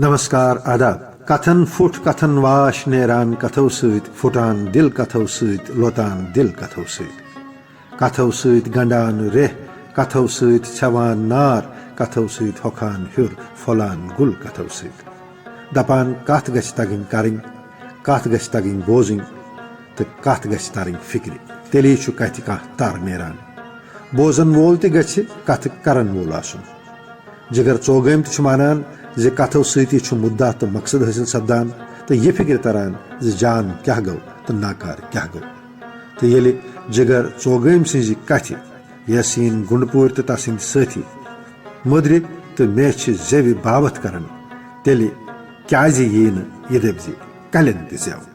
नमस्कार आदाब कथन फुट कथन वाश नेरान कथो सत फुटान दिल कथो सत लोतान दिल कथो सत गंडान रेह कथो सत छवान नार कथो सत होखान हुर फलान गुल कथो सत दपान कथ गछ तगिन करिन कथ गछ तगिन बोजिन तो कथ गछ तरिन फिक्र तेली छु कथ कह तार नेरान बोजन वोल ते गछ कथ करन वोल आसुन जिगर चौगम तो मानान जे कथो सती मुद्दा तो मकसद हासिल सपदान तो ये फिक्र तरान जे जान क्या गो तो नाकार क्या गो तो ये जिगर चौगम सज कथ यसीन गुंडपुर तो तसिंद सथी मुद्र तो मे जेव बावत करन तेल क्या यी ये दपज कलन तव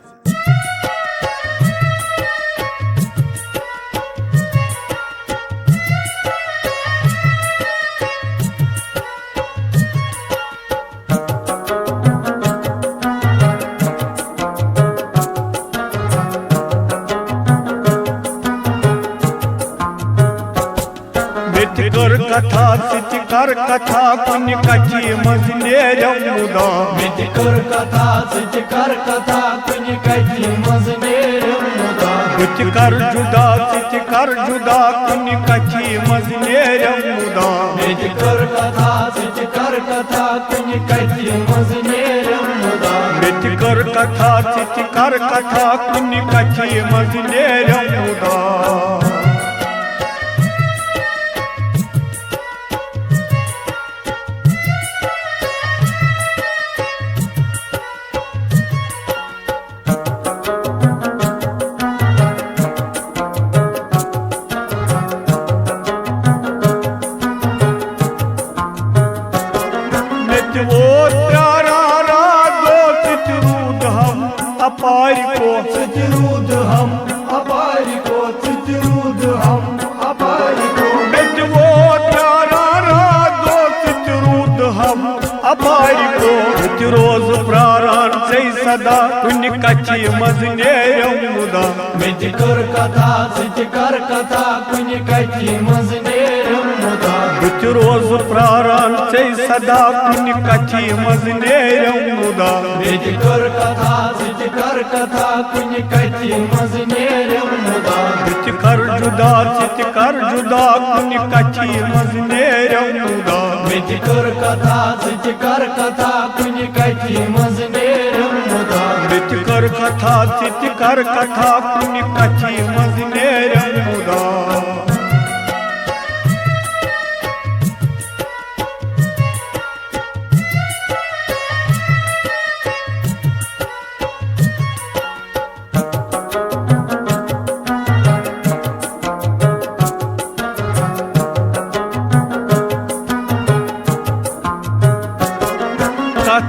कथा सिचकर कथा कुन कची मजनेरम मुदा मिटकर कथा सिचकर कथा कुन कची मजनेरम मुदा मिटकर जुदा कुन कची मजनेरम मुदा मिटकर कथा सिचकर कथा कुन कची मजनेरम मुदा मिटकर कथा सिचकर कथा कुन कची मजनेरम मुदा अपार को सजरूद हम अपार को सजरूद हम अपार को बिच वो प्यारा रादो सजरूद हम अपार को रोज प्रारान से सदा कुन कची मजनेरम मुदा मिटकर कथा सिचकर कथा कुन कची मजनेरम मुदा बिच रोज प्रारान से सदा कुन कची मजनेरम मुदा मिटकर कथा सिचकर कथा कुन कची मजनेरम मुदा बिचकर जुदा कुन कची मजनेरम मुदा मिटकर कथा सिचकर कथा कुन कची मजनेरम मुदा बिचकर कथा सिचकर कथा कुन कची मजनेरम मुदा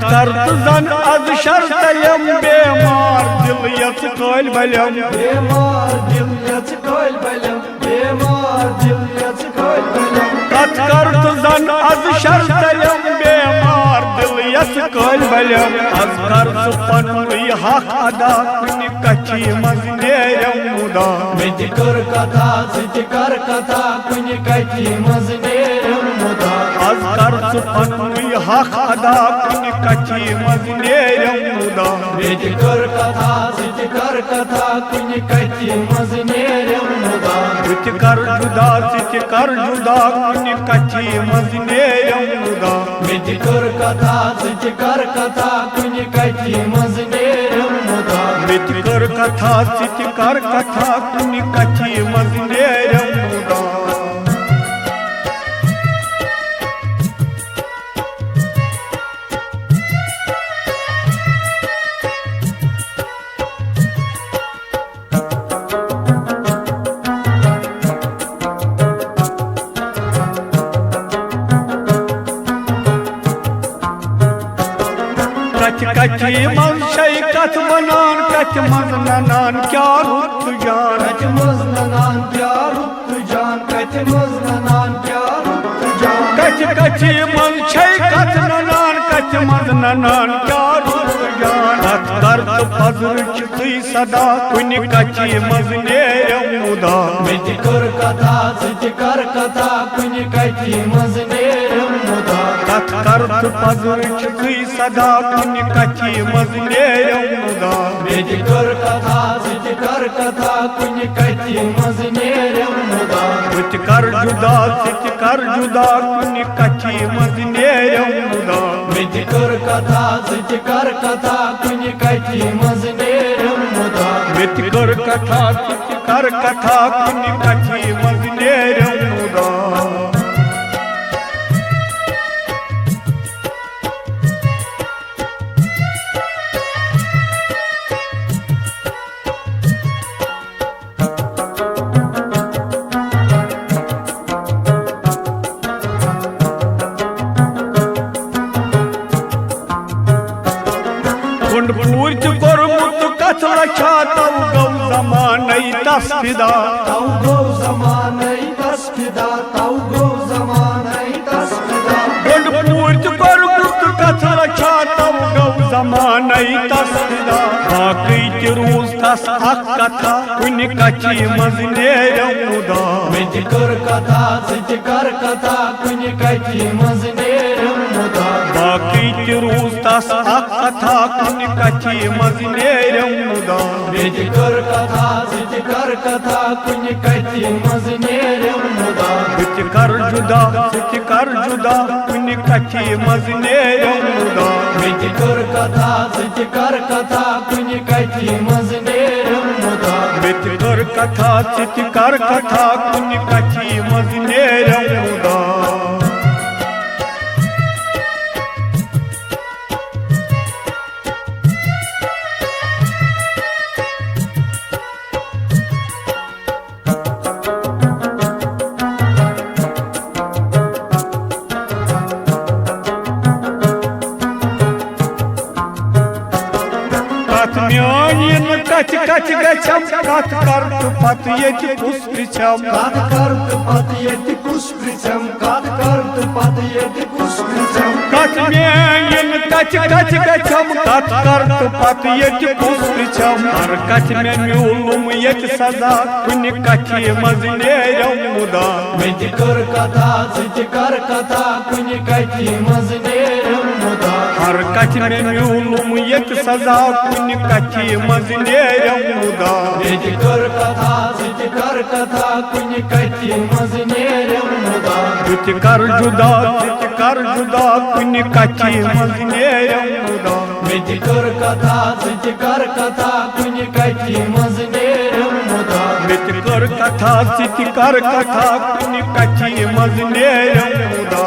कर जन अज शर्तयम बेमार दिल यच कल बलम बेमार दिल यच कल बलम बेमार दिल यच कल बलम कत कर जन अज शर्तयम बेमार दिल यच कल बलम अज कर पनुई हक अदा कुन कची मजनेरम मुदा मिटकर कथा सिचकर कथा कुन कची मजनेरम मुदा अज कर पनुई हक अदा कुन कची मजनेरम मुदा मिटकर कथा सिचकर कथा कुन कची मजनेरम मुदा बिचकर जुदा कुन कची मजनेरम मुदा मिटकर कथा सिचकर कथा कुन कची मजनेरम मुदा मिटकर कथा सिचकर कथा कुन कची मजनेरम मुदा कची मन शै कथ बनान कच मज ननान क्या रुत जान कच मज ननान क्या रुत जान कच मज ननान क्या रुत जान कची मन शै कथ ननान कच मज ननान क्या रुत जान हथ कर फजर तुई सदा कुन कची मजनेरम मुदा मिटकर कथा सिचकर कथा कुन कची मजनेरम मुदा कथ करत पजुच गई सदा कुन कथि मज नेरम मुदा मेज कर कथा सिच कर कथा कुन कथि मज नेरम मुदा तुझ कर जुदा सिच कर जुदा कुन कथि मज नेरम मुदा मेज कर कथा सिच कर कथा कुन कथि मज नेरम मुदा मित कर कथा सिच कर कथा कुन कथि मज नेरम मुदा पूर्च कोरमुत कथ लक्षा तव गौ जमानै तस्फिदा तौ गौ जमानै तस्फिदा तौ गौ जमानै तस्फिदा पूर्च कोरमुत कथ लक्षा तव गौ जमानै तस्फिदा बाकी रोज तस अख कथा कुन कथि मज नेरम मुदा मिज कर कथा सिच कर कथा कुन कथि मज नेरम मुदा बाकी रोज तस अख कथा कुन कथि मज नेरम मुदा मिज कर कथा सिच कर कथा कुन कथि मज नेरम मुदा सिच कर जुदा सिच कर जुदा कुन कथि मज नेरम मुदा मिज कर कथा सिच कर कथा कुन कथि मज नेरम मुदा मित कर कथा सिच कर कथा कुन कथि मज नेरम मुदा कथ कथ गछम कथ करत पत यति कुस पृछम कथ करत पत यति कुस पृछम कथ करत पत यति कुस पृछम कथ में कथ कथ गछम कथ करत पत यति कुस पृछम हर कथ में म्यूलुम यति सदा कुन कथि मज नेरम मुदा मिज कर कथा सिच कर कथा कुन कथि मज नेरम मुदा हर कथ में म्यूलुम यति सदा कुन कथि मज नेरम मुदा मिज कर कथा सिच कर कथा कुन कथि मज नेरम मुदा तुझ कर जुदा सिच कर जुदा कुन कथि मज नेरम मुदा मिज कर कथा सिच कर कथा कुन कथि मज नेरम मुदा मित कर कथा सिच कर कथा कुन कथि मज नेरम मुदा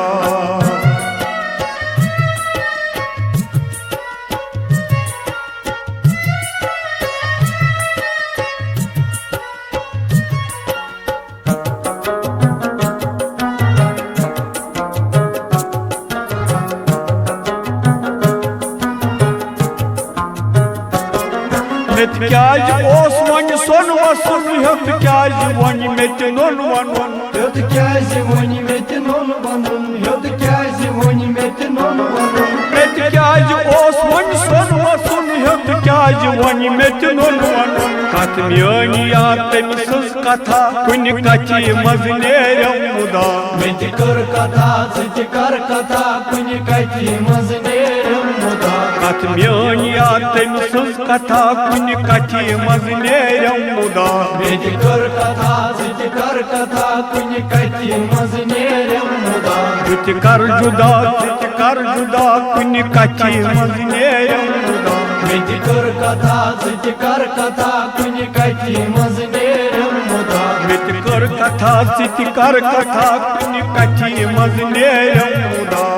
क्याज ओस वन सोन वसन हेत क्याज वन मेत नोन वनन हेत क्याज वन मेत नोन वनन हेत क्याज वन मेत नोन वनन मेत क्याज ओस वन सोन वसन हेत क्याज वन मेत नोन वनन कथ म्यानी आतम सस कथा कुन कथि मज नेरम मुदा मिज कर कथा सिच कर कथा कुन कथि मज नेरम मुदा कथ म्यानी आतम सस कथा कुन कथि मज नेरम मुदा मिज कर कथा सिच कर कथा कुन कथि मज नेरम मुदा तुझ कर जुदा सिच कर जुदा कुन कथि मज नेरम मुदा मिज कर कथा सिच कर कथा कुन कथि मज नेरम मुदा मित कर कथा सिच कर कथा कुन कथि मज नेरम मुदा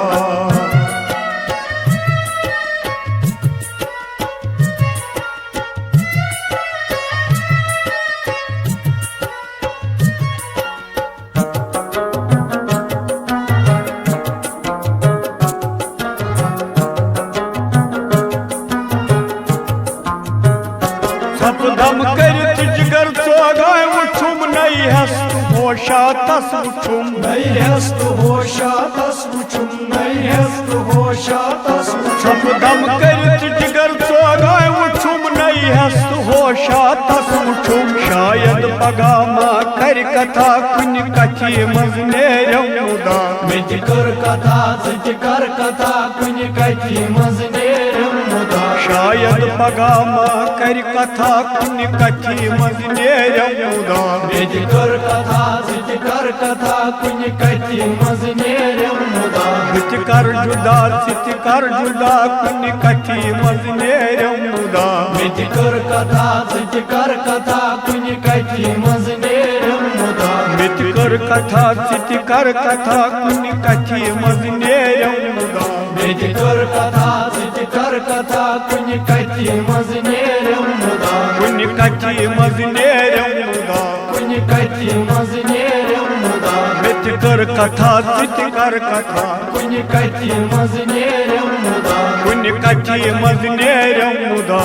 सपदम करित जिगर सोगाय वुछुम नहीं हस्त होशा तस वुछुम नहीं हस्त होशा तस वुछुम नहीं हस्त होशा तस वुछुम सपदम करित जिगर सोगाय वुछुम नहीं हस्त होशा गोशातस वुचो शायद पगा मा कर कथा कुन कथि मज नेरम मुदा में कर कथा सच कर कथा कुन कथि मज नेरम मुदा शायद पगा मा कर कथा कुन कथि मज नेरम मुदा में कर कथा सच कर कथा कुन कथि मज नेरम मुदा बिच कर जुदा सित कर जुदा कुन कथि मज नेरम मुदा में कर कथा सच कर कथा कुन कथि मज नेरम मुदा बिच कर कथा सित कर कथा कुन कथि मज नेरम मुदा में कर कथा सच कर कथा कुन कथि मज नेरम मुदा कुन कथि मज नेरम मुदा कुन कथि मज नेरम मुदा बिच कर कथा सित कर कथा कुन कथि मज नेरम मुदा कुन कथि मज नेरम मुदा